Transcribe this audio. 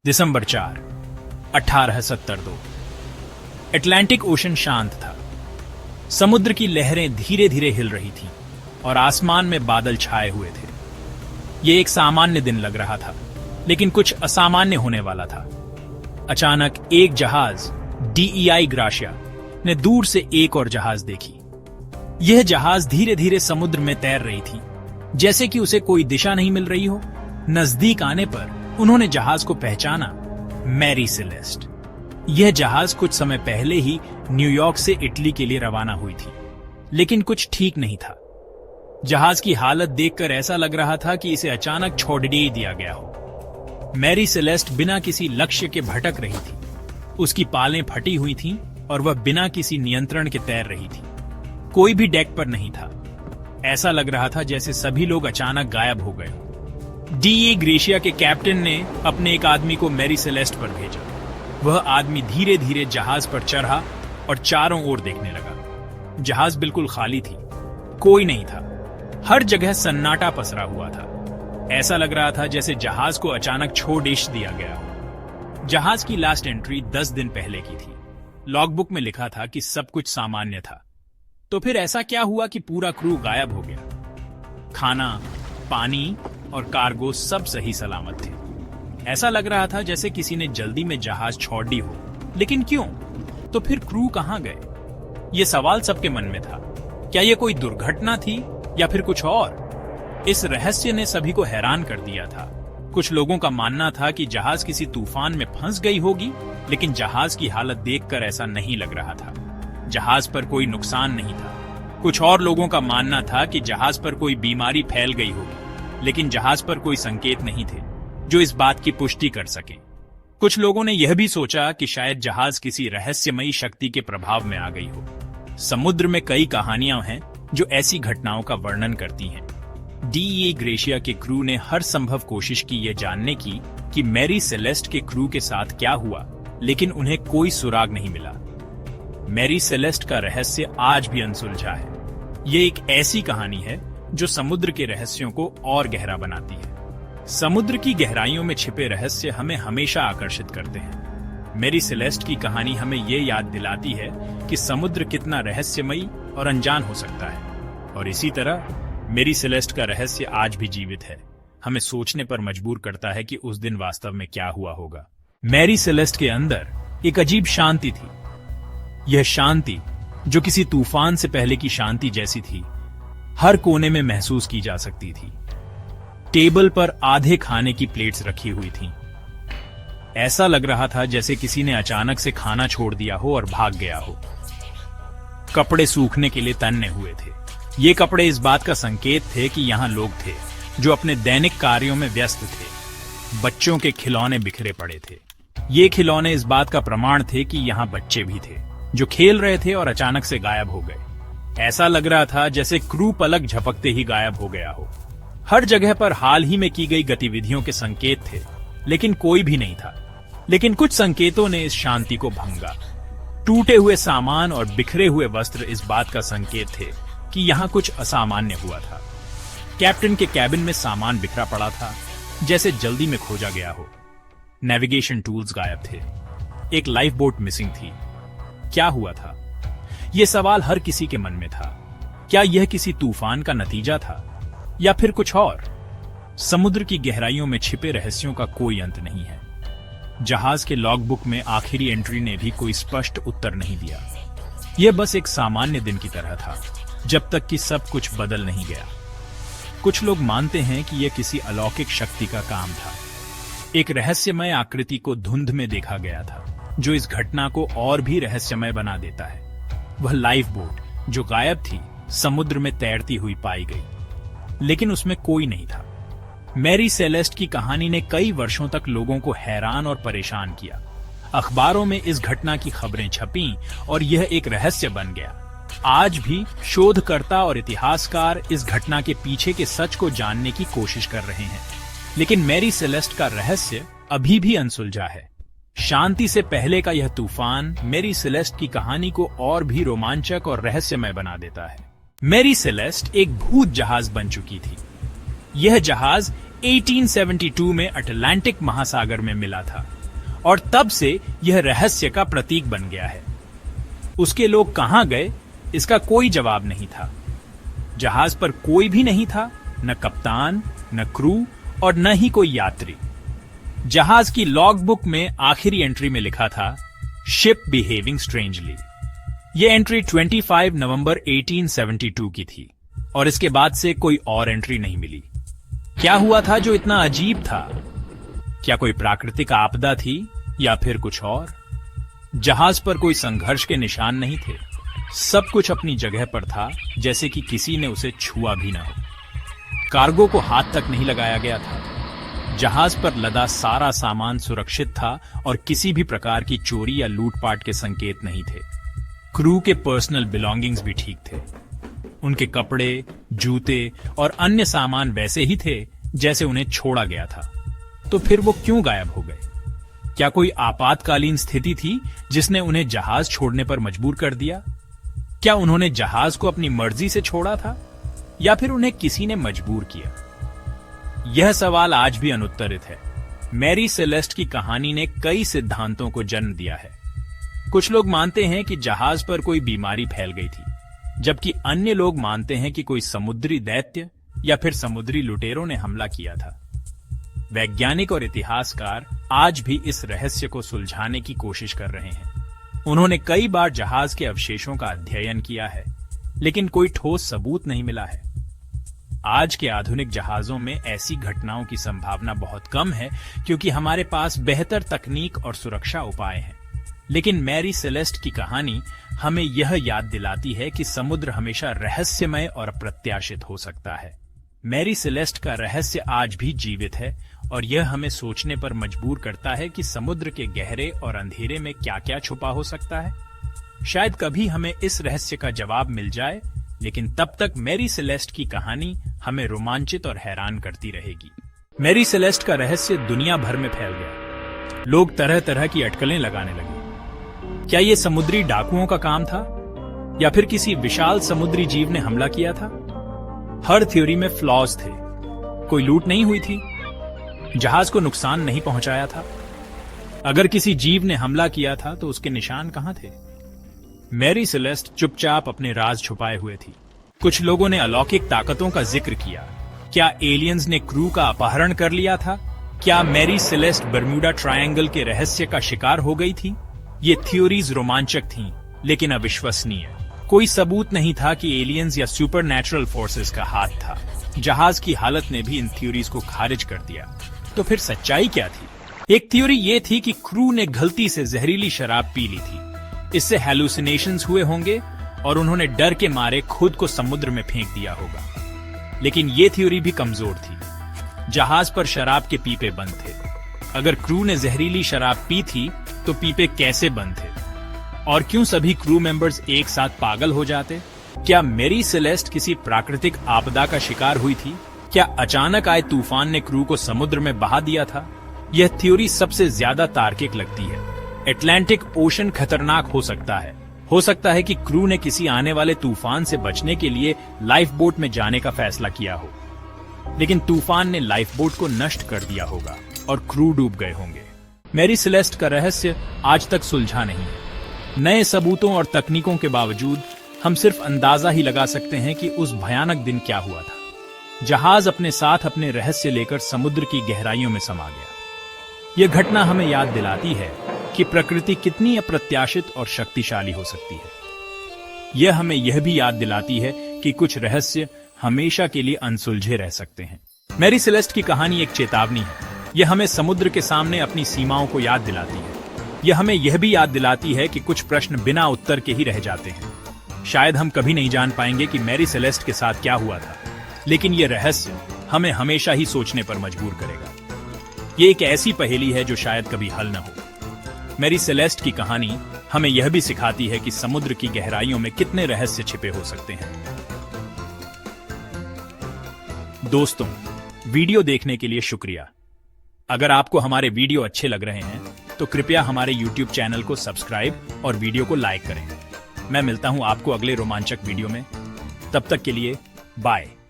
दिसंबर 4, 1872। Atlantic ocean शांत था। समुद्र की लहरें धीरे धीरे हिल रही थीं और आसमान में बादल छाए हुए थे। ये एक सामान्य दिन लग रहा था, लेकिन कुछ असामान्य होने वाला था। अचानक एक जहाज DEI ग्राशिया ने दूर से एक और जहाज देखी। यह जहाज धीरे धीरे समुद्र में तैर रही थी, जैसे कि उसे कोई दिशा नहीं मिल रही हो। नजदीक आने पर उन्होंने जहाज को पहचाना, मैरी सेलेस्ट। यह जहाज कुछ समय पहले ही न्यूयॉर्क से इटली के लिए रवाना हुई थी, लेकिन कुछ ठीक नहीं था। जहाज की हालत देखकर ऐसा लग रहा था कि इसे अचानक छोड़ दिया गया हो। मैरी सेलेस्ट बिना किसी लक्ष्य के भटक रही थी। उसकी पालें फटी हुई थीं और वह बिना किसी नियंत्रण के तैर रही थी। कोई भी डेक पर नहीं था। ऐसा लग रहा था जैसे सभी लोग अचानक गायब हो गए। DEI ग्रेशिया के कैप्टन ने अपने एक आदमी को मैरी सेलेस्ट पर भेजा। वह आदमी धीरे धीरे जहाज पर चढ़ा और चारों ओर देखने लगा। जहाज बिल्कुल खाली थी, कोई नहीं था। हर जगह सन्नाटा पसरा हुआ था। ऐसा लग रहा था जैसे जहाज को अचानक छोड़ दिया गया हो। जहाज की लास्ट एंट्री 10 दिन पहले की थी। लॉगबुक में लिखा था कि सब कुछ सामान्य था। तो फिर ऐसा क्या हुआ कि पूरा क्रू गायब हो गया? खाना, पानी और कार्गो सब सही सलामत थे। ऐसा लग रहा था जैसे किसी ने जल्दी में जहाज छोड़ दी हो। लेकिन क्यों? तो फिर क्रू कहां गए? ये सवाल सबके मन में था। क्या यह कोई दुर्घटना थी या फिर कुछ और? इस रहस्य ने सभी को हैरान कर दिया था। कुछ लोगों का मानना था कि जहाज किसी तूफान में फंस गई होगी, लेकिन जहाज की हालत देखकर ऐसा नहीं लग रहा था। जहाज पर कोई नुकसान नहीं था। कुछ और लोगों का मानना था कि जहाज पर कोई बीमारी फैल गई होगी, लेकिन जहाज पर कोई संकेत नहीं थे जो इस बात की पुष्टि कर सकें। कुछ लोगों ने यह भी सोचा कि शायद जहाज किसी रहस्यमयी शक्ति के प्रभाव में आ गई हो। समुद्र में कई कहानियां हैं जो ऐसी घटनाओं का वर्णन करती हैं। DEI ग्रेशिया के क्रू ने हर संभव कोशिश की यह जानने की कि मैरी सेलेस्ट के क्रू के साथ क्या हुआ, लेकिन उन्हें कोई सुराग नहीं मिला। मैरी सेलेस्ट का रहस्य आज भी अनसुलझा है। ये एक ऐसी कहानी है जो समुद्र के रहस्यों को और गहरा बनाती है। समुद्र की गहराइयों में छिपे रहस्य हमें हमेशा आकर्षित करते हैं। मैरी सेलेस्ट की कहानी हमें ये याद दिलाती है कि समुद्र कितना रहस्यमयी और अनजान हो सकता है। और इसी तरह मैरी सेलेस्ट का रहस्य आज भी जीवित है। हमें सोचने पर मजबूर करता है कि उस दिन वास्तव में क्या हुआ होगा। मैरी सेलेस्ट के अंदर एक अजीब शांति थी। यह शांति, जो किसी तूफान से पहले की शांति जैसी थी, हर कोने में महसूस की जा सकती थी। टेबल पर आधे खाने की प्लेट्स रखी हुई थीं। ऐसा लग रहा था जैसे किसी ने अचानक से खाना छोड़ दिया हो और भाग गया हो। कपड़े सूखने के लिए तन्ने हुए थे। ये कपड़े इस बात का संकेत थे कि यहाँ लोग थे जो अपने दैनिक कार्यों में व्यस्त थे। बच्चों के खिलौने बिखरे पड़े थे। ये खिलौने इस बात का प्रमाण थे कि यहाँ बच्चे भी थे जो खेल रहे थे और अचानक से गायब हो गए। ऐसा लग रहा था जैसे क्रू पलक झपकते ही गायब हो गया हो। हर जगह पर हाल ही में की गई गतिविधियों के संकेत थे, लेकिन कोई भी नहीं था। लेकिन कुछ संकेतों ने इस शांति को भंगा। टूटे हुए सामान और बिखरे हुए वस्त्र इस बात का संकेत थे कि यहाँ कुछ असामान्य हुआ था। कैप्टन के कैबिन में सामान बिखरा पड़ा था, जैसे जल्दी में खोजा गया हो। नेविगेशन टूल्स गायब थे। एक लाइफ बोट मिसिंग थी। क्या हुआ था? यह सवाल हर किसी के मन में था। क्या यह किसी तूफान का नतीजा था या फिर कुछ और? समुद्र की गहराइयों में छिपे रहस्यों का कोई अंत नहीं है। जहाज के लॉगबुक में आखिरी एंट्री ने भी कोई स्पष्ट उत्तर नहीं दिया। यह बस एक सामान्य दिन की तरह था, जब तक कि सब कुछ बदल नहीं गया। कुछ लोग मानते हैं कि यह किसी अलौकिक शक्ति का काम था। एक रहस्यमय आकृति को धुंध में देखा गया था, जो इस घटना को और भी रहस्यमय बना देता है। वह लाइफ बोट जो गायब थी, समुद्र में तैरती हुई पाई गई, लेकिन उसमें कोई नहीं था। मैरी सेलेस्ट की कहानी ने कई वर्षों तक लोगों को हैरान और परेशान किया। अखबारों में इस घटना की खबरें छपीं और यह एक रहस्य बन गया। आज भी शोधकर्ता और इतिहासकार इस घटना के पीछे के सच को जानने की कोशिश कर रहे हैं, लेकिन मैरी सेलेस्ट का रहस्य अभी भी अनसुलझा है। शांति से पहले का यह तूफान मैरी सेलेस्ट की कहानी को और भी रोमांचक और रहस्यमय बना देता है। मैरी सेलेस्ट एक भूत जहाज बन चुकी थी। यह जहाज 1872 में अटलांटिक महासागर में मिला था और तब से यह रहस्य का प्रतीक बन गया है। उसके लोग कहां गए, इसका कोई जवाब नहीं था। जहाज पर कोई भी नहीं था, न कप्तान, न क्रू और न ही कोई यात्री। जहाज की लॉग बुक में आखिरी एंट्री में लिखा था, शिप बिहेविंग स्ट्रेंजली। यह एंट्री 25 नवंबर 1872 की थी और इसके बाद से कोई और एंट्री नहीं मिली। क्या हुआ था जो इतना अजीब था? क्या कोई प्राकृतिक आपदा थी या फिर कुछ और? जहाज पर कोई संघर्ष के निशान नहीं थे। सब कुछ अपनी जगह पर था, जैसे कि किसी ने उसे छुआ भी ना हो। कार्गो को हाथ तक नहीं लगाया गया था। जहाज पर लदा सारा सामान सुरक्षित था और किसी भी प्रकार की चोरी या लूटपाट के संकेत नहीं थे। क्रू के पर्सनल बिलोंगिंग्स भी ठीक थे। उनके कपड़े, जूते और अन्य सामान वैसे ही थे जैसे उन्हें छोड़ा गया था। तो फिर वो क्यों गायब हो गए? क्या कोई आपातकालीन स्थिति थी जिसने उन्हें जहाज छोड़ने पर मजबूर कर दिया? क्या उन्होंने जहाज को अपनी मर्जी से छोड़ा था या फिर उन्हें किसी ने मजबूर किया? यह सवाल आज भी अनुत्तरित है। मैरी सेलेस्ट की कहानी ने कई सिद्धांतों को जन्म दिया है। कुछ लोग मानते हैं कि जहाज पर कोई बीमारी फैल गई थी, जबकि अन्य लोग मानते हैं कि कोई समुद्री दैत्य या फिर समुद्री लुटेरों ने हमला किया था। वैज्ञानिक और इतिहासकार आज भी इस रहस्य को सुलझाने की कोशिश कर रहे हैं। उन्होंने कई बार जहाज के अवशेषों का अध्ययन किया है, लेकिन कोई ठोस सबूत नहीं मिला है। आज के आधुनिक जहाजों में ऐसी घटनाओं की संभावना बहुत कम है क्योंकि हमारे पास बेहतर तकनीक और सुरक्षा उपाय हैं। लेकिन मैरी सेलेस्ट की कहानी हमें यह याद दिलाती है कि समुद्र हमेशा रहस्यमय और अप्रत्याशित हो सकता है। मैरी सेलेस्ट का रहस्य आज भी जीवित है और यह हमें सोचने पर मजबूर करता है कि समुद्र के गहरे और अंधेरे में क्या क्या छुपा हो सकता है। शायद कभी हमें इस रहस्य का जवाब मिल जाए, लेकिन तब तक मैरी सेलेस्ट की कहानी हमें रोमांचित और हैरान करती रहेगी। मैरी सेलेस्ट का रहस्य दुनिया भर में फैल गया। लोग तरह तरह की अटकलें लगाने लगे। क्या ये समुद्री डाकुओं का काम था या फिर किसी विशाल समुद्री जीव ने हमला किया था? हर थ्योरी में फ्लॉज थे। कोई लूट नहीं हुई थी, जहाज को नुकसान नहीं पहुंचाया था। अगर किसी जीव ने हमला किया था तो उसके निशान कहां थे? मैरी सेलेस्ट चुपचाप अपने राज छुपाए हुए थी। कुछ लोगों ने अलौकिक ताकतों का जिक्र किया। क्या एलियंस ने क्रू का अपहरण कर लिया था? क्या मैरी सेलेस्ट बर्म्यूडा ट्रायंगल के रहस्य का शिकार हो गई थी? ये थ्योरीज रोमांचक थीं, लेकिन अविश्वसनीय। कोई सबूत नहीं था कि एलियंस या सुपरनैचुरल फोर्सेस का हाथ था। जहाज की हालत ने भी इन थ्योरीज को खारिज कर दिया। तो फिर सच्चाई क्या थी? एक थ्योरी ये थी कि क्रू ने गलती से जहरीली शराब पी ली थी। इससे हैलुसिनेशंस हुए होंगे और उन्होंने डर के मारे खुद को समुद्र में फेंक दिया होगा। लेकिन ये थ्योरी भी कमजोर थी। जहाज पर शराब के पीपे बंद थे। अगर क्रू ने जहरीली शराब पी थी तो पीपे कैसे बंद थे? और क्यों सभी क्रू मेंबर्स एक साथ पागल हो जाते? क्या मैरी सेलेस्ट किसी प्राकृतिक आपदा का शिकार हुई थी? क्या अचानक आए तूफान ने क्रू को समुद्र में बहा दिया था? यह थ्योरी सबसे ज्यादा तार्किक लगती है। अटलांटिक ओशन खतरनाक हो सकता है। हो सकता है कि क्रू ने किसी आने वाले तूफान से बचने के लिए लाइफ बोट में जाने का फैसला किया हो, लेकिन तूफान ने लाइफ बोट को नष्ट कर दिया होगा और क्रू डूब गए होंगे। मैरी सेलेस्ट का रहस्य आज तक सुलझा नहीं है। नए सबूतों और तकनीकों के बावजूद हम सिर्फ अंदाजा ही लगा सकते हैं कि उस भयानक दिन क्या हुआ था। जहाज अपने साथ अपने रहस्य लेकर समुद्र की गहराइयों में समा गया। यह घटना हमें याद दिलाती है कि प्रकृति कितनी अप्रत्याशित और शक्तिशाली हो सकती है। यह हमें यह भी याद दिलाती है कि कुछ रहस्य हमेशा के लिए अनसुलझे रह सकते हैं। मैरी सेलेस्ट की कहानी एक चेतावनी है। यह हमें समुद्र के सामने अपनी सीमाओं को याद दिलाती है। यह हमें यह भी याद दिलाती है कि कुछ प्रश्न बिना उत्तर के ही रह जाते हैं। शायद हम कभी नहीं जान पाएंगे कि मैरी सेलेस्ट के साथ क्या हुआ था, लेकिन यह रहस्य हमें हमेशा ही सोचने पर मजबूर करेगा। यह एक ऐसी पहेली है जो शायद कभी हल न हो। मैरी सेलेस्ट की कहानी हमें यह भी सिखाती है कि समुद्र की गहराइयों में कितने रहस्य छिपे हो सकते हैं। दोस्तों, वीडियो देखने के लिए शुक्रिया। अगर आपको हमारे वीडियो अच्छे लग रहे हैं तो कृपया हमारे YouTube चैनल को सब्सक्राइब और वीडियो को लाइक करें। मैं मिलता हूं आपको अगले रोमांचक वीडियो में। तब तक के लिए बाय।